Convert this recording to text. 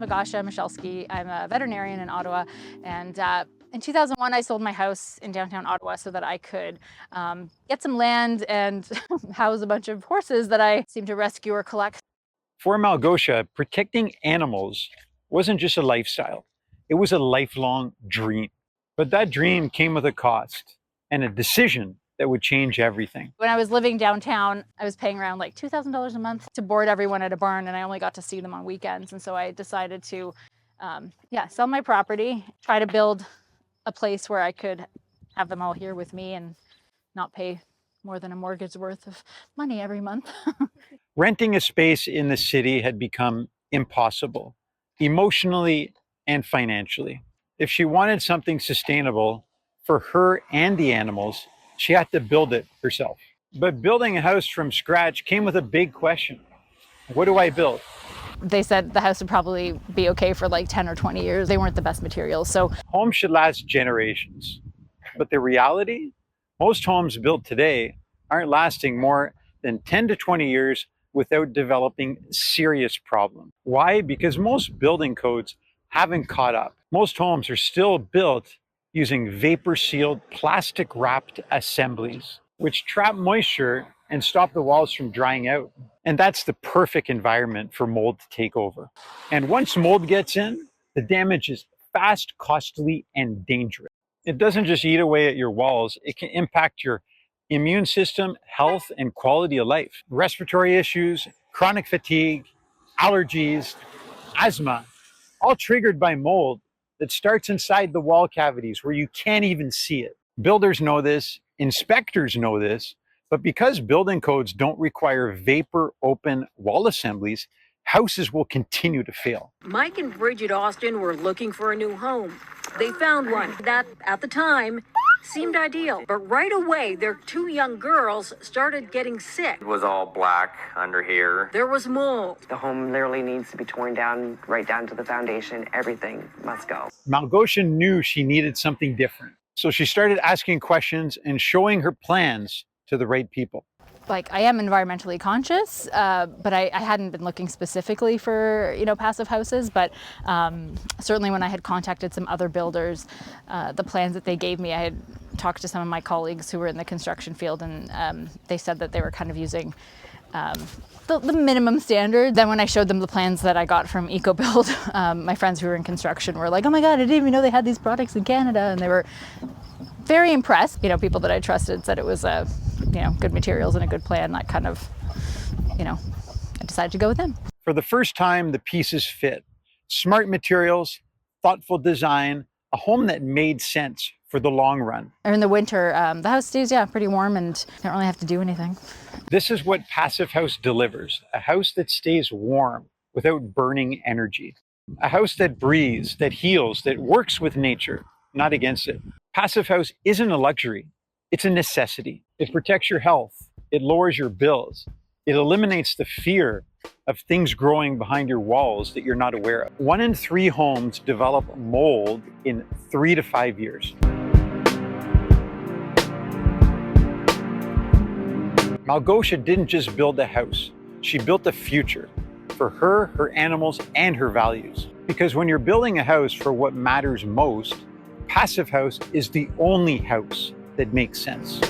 Malgosia Michalski. I'm a veterinarian in Ottawa, and in 2001, I sold my house in downtown Ottawa so that I could get some land and house a bunch of horses that I seem to rescue or collect. For Malgosia, protecting animals wasn't just a lifestyle, it was a lifelong dream. But that dream came with a cost and a decision that would change everything. When I was living downtown, I was paying around like $2,000 a month to board everyone at a barn, and I only got to see them on weekends. And so I decided to sell my property, try to build a place where I could have them all here with me and not pay more than a mortgage worth of money every month. Renting a space in the city had become impossible, emotionally and financially. If she wanted something sustainable for her and the animals, she had to build it herself. But building a house from scratch came with a big question. What do I build? They said the house would probably be okay for like 10 or 20 years. They weren't the best materials. So homes should last generations. But the reality, most homes built today aren't lasting more than 10 to 20 years without developing serious problems. Why? Because most building codes haven't caught up. Most homes are still built using vapor-sealed, plastic-wrapped assemblies, which trap moisture and stop the walls from drying out. And that's the perfect environment for mold to take over. And once mold gets in, the damage is fast, costly, and dangerous. It doesn't just eat away at your walls, it can impact your immune system, health, and quality of life. Respiratory issues, chronic fatigue, allergies, asthma, all triggered by mold that starts inside the wall cavities where you can't even see it. Builders know this, inspectors know this, but because building codes don't require vapor open wall assemblies, houses will continue to fail. Mike and Bridget Austin were looking for a new home. They found one that, at the time, seemed ideal. But right away, their two young girls started getting sick. It was all black under here. There was mold. The home literally needs to be torn down, right down to the foundation. Everything must go. Malgosia knew she needed something different. So she started asking questions and showing her plans to the right people. Like, I am environmentally conscious, but I hadn't been looking specifically for, passive houses. But certainly when I had contacted some other builders, the plans that they gave me, I had talked to some of my colleagues who were in the construction field, and they said that they were kind of using the minimum standard. Then when I showed them the plans that I got from EcoBuild, my friends who were in construction were like, "Oh my God, I didn't even know they had these products in Canada," and they were very impressed. People that I trusted said it was good materials and a good plan. That kind of, I decided to go with them. For the first time, the pieces fit. Smart materials, thoughtful design, a home that made sense for the long run. In the winter, the house stays, pretty warm, and don't really have to do anything. This is what Passive House delivers. A house that stays warm without burning energy. A house that breathes, that heals, that works with nature, not against it. Passive House isn't a luxury. It's a necessity. It protects your health. It lowers your bills. It eliminates the fear of things growing behind your walls that you're not aware of. 1 in 3 homes develop mold in 3 to 5 years. Malgosia didn't just build a house. She built a future for her, her animals, and her values. Because when you're building a house for what matters most, Passive House is the only house that makes sense.